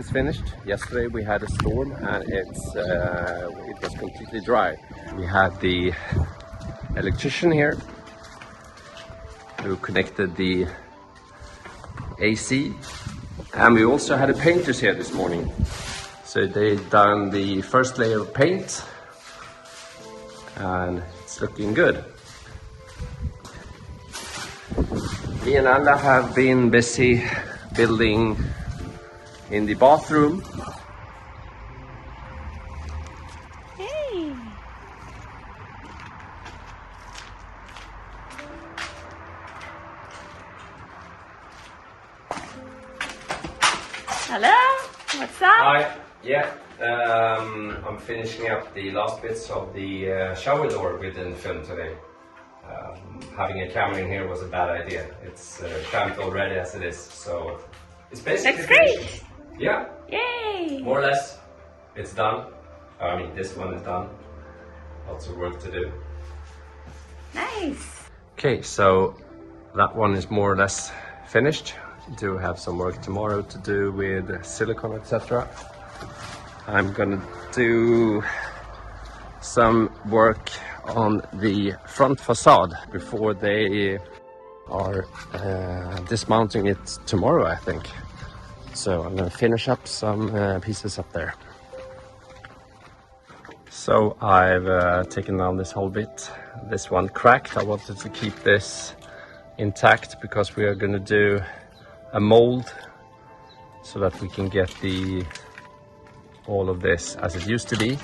is finished. Yesterday we had a storm and it was completely dry. We had the electrician here who connected the AC, and we also had the painters here this morning. So they done the first layer of paint and it's looking good. Me and Anna have been busy building in the bathroom. Hey! Hello? What's up? Hi. Yeah, I'm finishing up the last bits of the shower door we didn't film today. Having a camera in here was a bad idea. It's cramped already as it is, so it's basically Looks great! finished. Yeah, Yay! more or less, it's done. I mean, this one is done. Lots of work to do. Nice! Okay, so that one is more or less finished. Do have some work tomorrow to do with silicone, etc. I'm gonna do some work on the front facade before they are dismounting it tomorrow, I think. So I'm gonna finish up some pieces up there. So I've taken down this whole bit. This one cracked. I wanted to keep this intact because we are gonna do a mold so that we can get all of this as it used to be.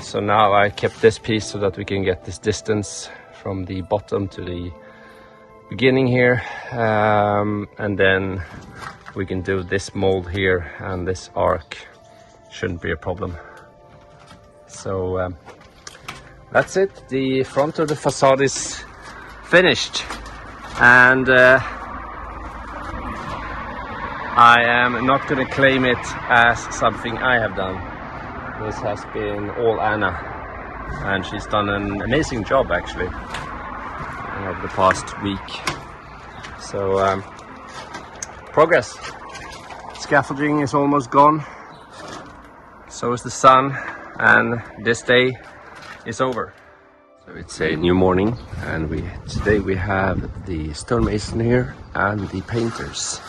So now I kept this piece so that we can get this distance from the bottom to the beginning here, and then we can do this mold here, and this arc shouldn't be a problem. So that's it. The front of the facade is finished, and I am not going to claim it as something I have done. This has been all Anna, and she's done an amazing job actually over the past week. So progress. Scaffolding is almost gone, so is the sun, and this day is over. So it's a new morning, and today we have the stonemason here and the painters.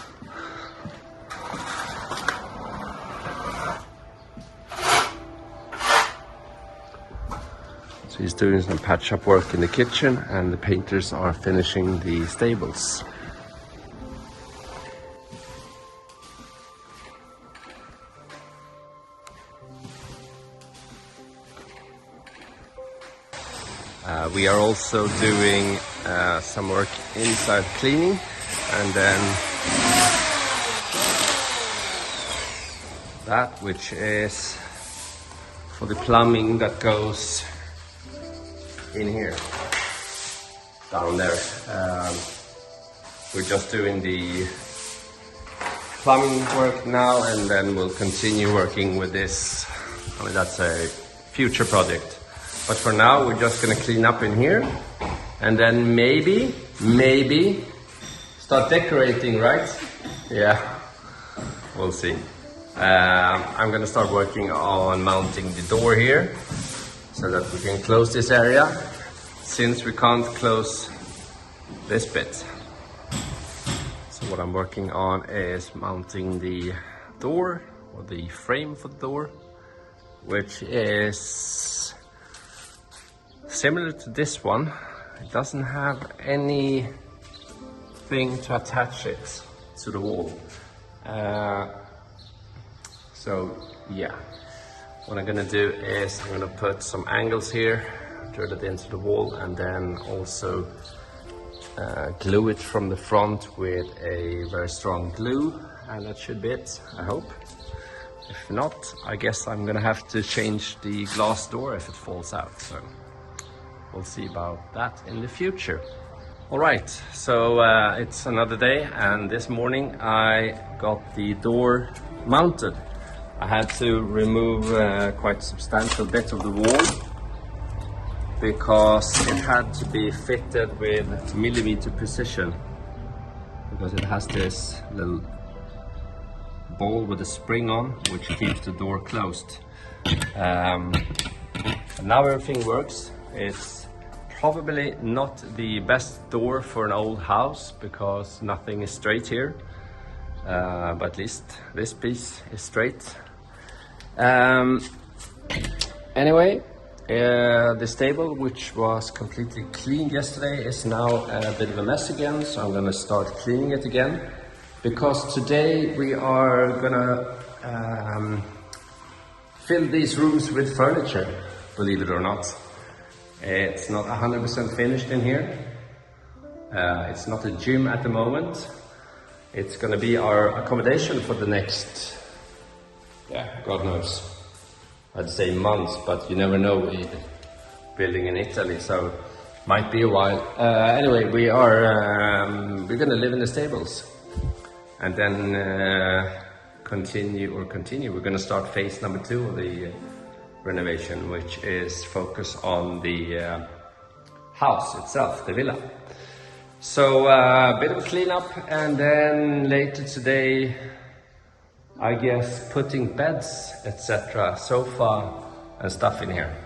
So he's doing some patch-up work in the kitchen, and the painters are finishing the stables. We are also doing some work inside cleaning, and then that which is for the plumbing that goes in here, down there. We're just doing the plumbing work now, and then we'll continue working with this. I mean, that's a future project. But for now, we're just gonna clean up in here, and then maybe start decorating, right? Yeah, we'll see. I'm gonna start working on mounting the door here, so that we can close this area, since we can't close this bit. So what I'm working on is mounting the door, or the frame for the door, which is similar to this one. It doesn't have anything to attach it to the wall. So yeah. What I'm gonna do is I'm gonna put some angles here, drill it into the wall, and then also glue it from the front with a very strong glue, and that should be it, I hope. If not, I guess I'm gonna have to change the glass door if it falls out, so we'll see about that in the future. All right, so it's another day, and this morning I got the door mounted. I had to remove quite a substantial bit of the wall because it had to be fitted with millimeter precision, because it has this little ball with a spring on, which keeps the door closed. And now everything works. It's probably not the best door for an old house because nothing is straight here, but at least this piece is straight. Anyway, the stable, which was completely cleaned yesterday, is now a bit of a mess again, so I'm gonna start cleaning it again, because today we are gonna fill these rooms with furniture, believe it or not. It's not 100% finished in here. It's not a gym at the moment. It's gonna be our accommodation for the next, God knows. I'd say months, but you never know with building in Italy, so might be a while. Anyway, we're gonna live in the stables, and then continue. We're gonna start phase number 2 of the renovation, which is focus on the house itself, the villa. So a bit of a cleanup, and then later today, I guess putting beds, etc., sofa and stuff in here.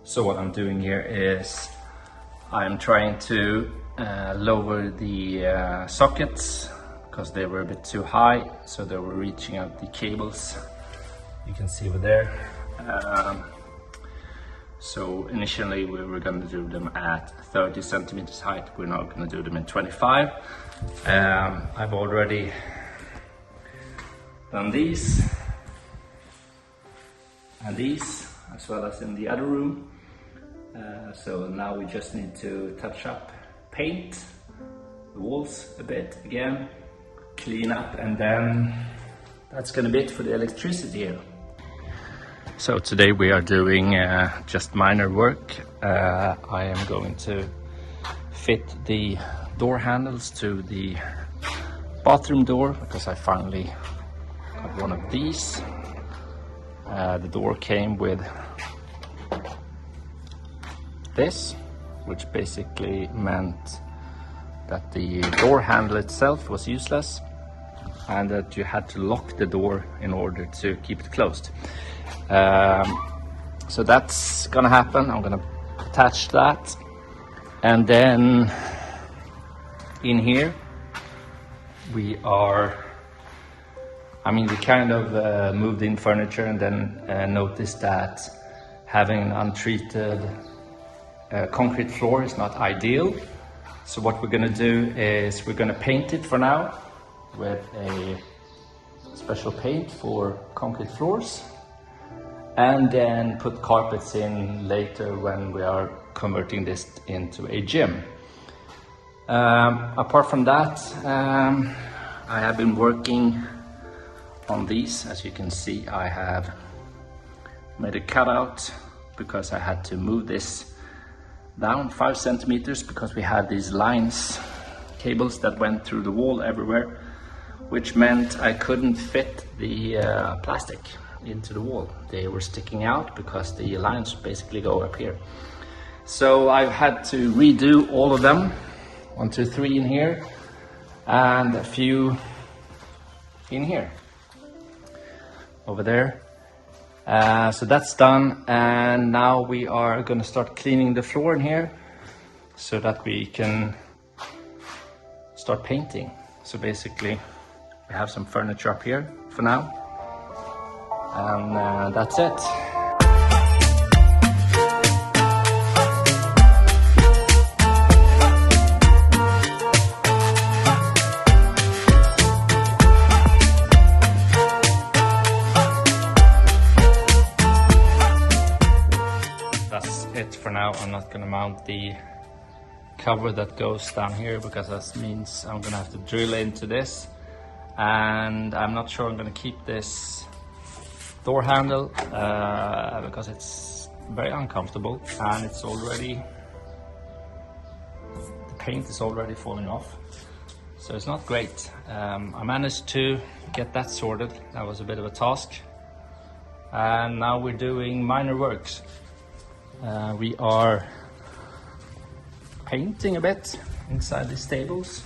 So what I'm doing here is I'm trying to lower the sockets because they were a bit too high, so they were reaching out the cables. You can see over there. So initially we were going to do them at 30 centimeters height. We're now going to do them in 25. I've already done these and these, as well as in the other room. So now we just need to touch up, paint the walls a bit again, clean up, and then that's gonna be it for the electricity here. So today we are doing just minor work. I am going to fit the door handles to the bathroom door because I finally got one of these. The door came with this, which basically meant that the door handle itself was useless and that you had to lock the door in order to keep it closed. So that's gonna happen. I'm gonna attach that, and then in here we kind of moved in furniture, and then noticed that having an untreated concrete floor is not ideal. So what we're gonna do is we're gonna paint it for now with a special paint for concrete floors, and then put carpets in later when we are converting this into a gym. Apart from that, I have been working on these. As you can see, I have made a cutout because I had to move this down 5 centimeters because we had these lines, cables that went through the wall everywhere, which meant I couldn't fit the plastic into the wall. They were sticking out because the lines basically go up here. So I've had to redo all of them, 1, 2, 3 in here, and a few in here, over there. So that's done, and now we are going to start cleaning the floor in here so that we can start painting. So basically we have some furniture up here for now, and that's it. That's it for now. I'm not gonna mount the cover that goes down here because that means I'm gonna have to drill into this, and I'm not sure I'm gonna keep this door handle because it's very uncomfortable, and it's already, the paint is already falling off, so it's not great. I managed to get that sorted. That was a bit of a task, and now we're doing minor works. We are painting a bit inside the stables.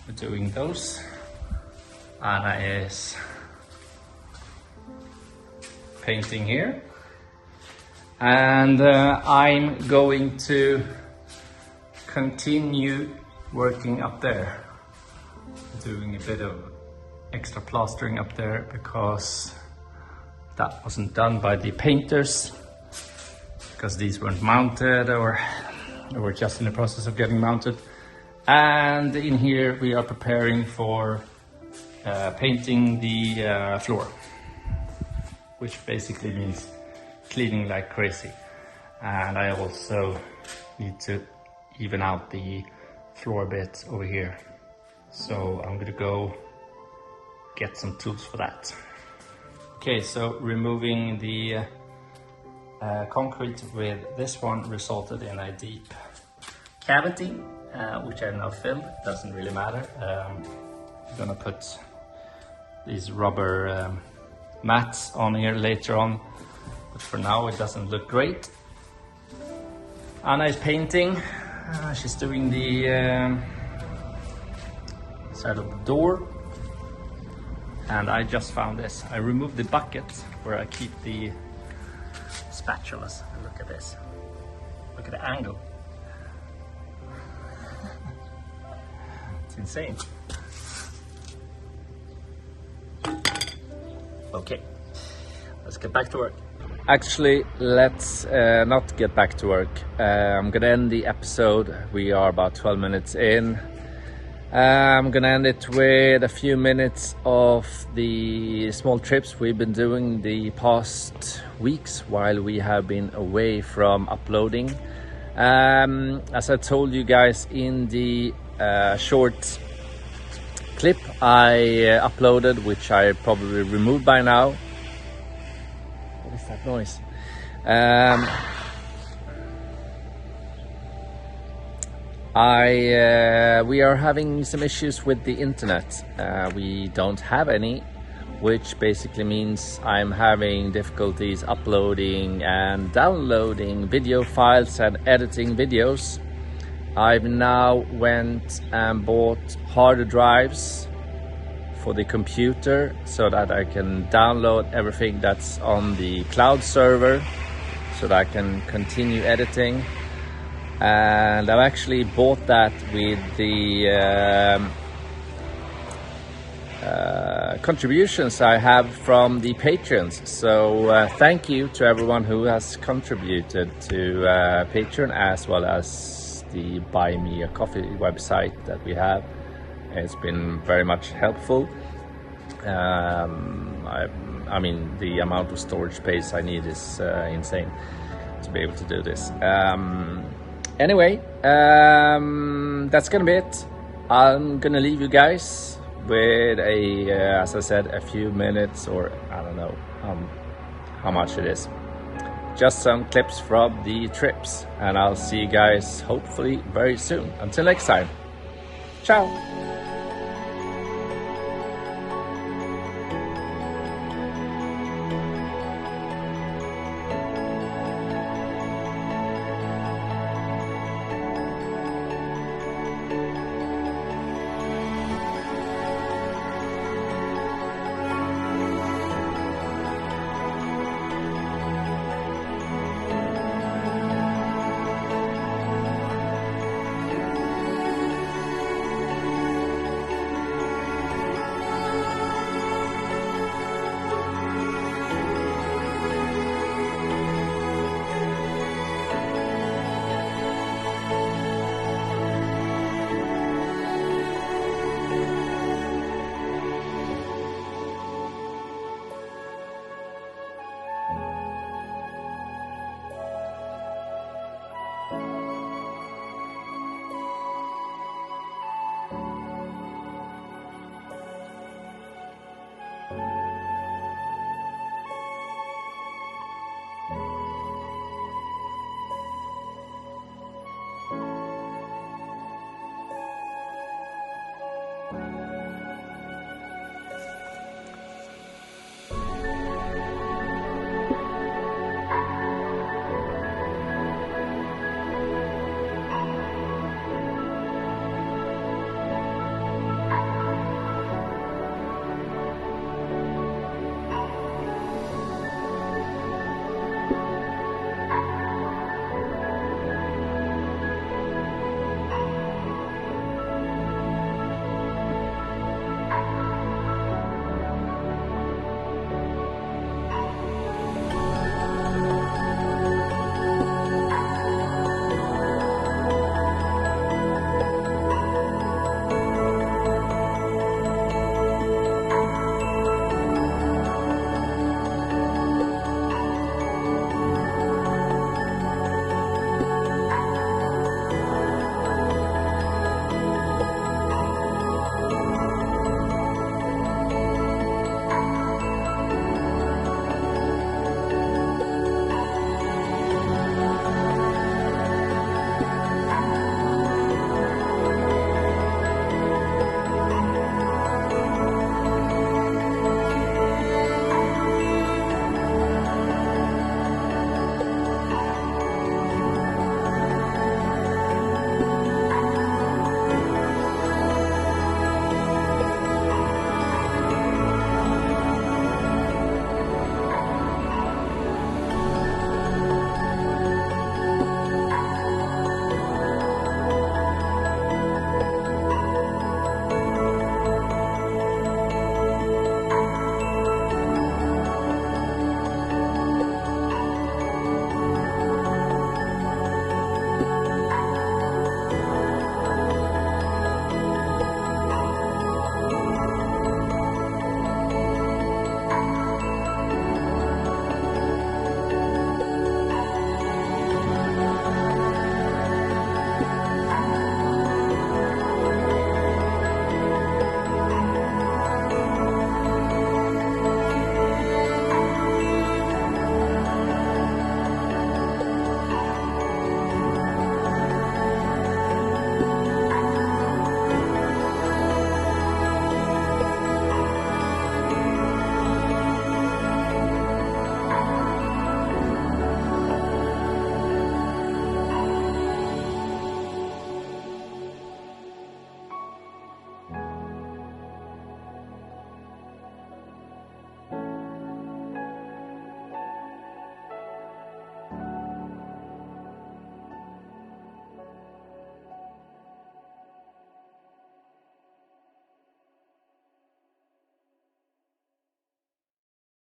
We're doing those Anna is painting here, and I'm going to continue working up there, doing a bit of extra plastering up there because that wasn't done by the painters, because these weren't mounted or were just in the process of getting mounted. And in here we are preparing for painting the floor, which basically means cleaning like crazy. And I also need to even out the floor bit over here, so I'm gonna go get some tools for that. Okay, so removing the concrete with this one resulted in a deep cavity, which I've now filled. Doesn't really matter. I'm gonna put these rubber mats on here later on, but for now it doesn't look great. Anna is painting. She's doing the side of the door, and I just found this. I removed the bucket where I keep the spatulas. Look at this. Look at the angle. It's insane. Okay, let's get back to work. Actually, let's not get back to work. I'm gonna end the episode. We are about 12 minutes in. I'm gonna end it with a few minutes of the small trips we've been doing the past weeks while we have been away from uploading. As I told you guys in the short clip I uploaded, which I probably removed by now. What is that noise? We are having some issues with the internet. We don't have any, which basically means I'm having difficulties uploading and downloading video files and editing videos. I've now went and bought harder drives for the computer so that I can download everything that's on the cloud server so that I can continue editing. And I've actually bought that with the contributions I have from the patrons. So thank you to everyone who has contributed to Patreon, as well as the Buy Me a Coffee website that we have. It's been very much helpful. I mean, the amount of storage space I need is insane to be able to do this. Anyway, that's gonna be it. I'm gonna leave you guys with as I said, a few minutes, or I don't know how much it is. Just some clips from the trips, and I'll see you guys hopefully very soon. Until next time, ciao.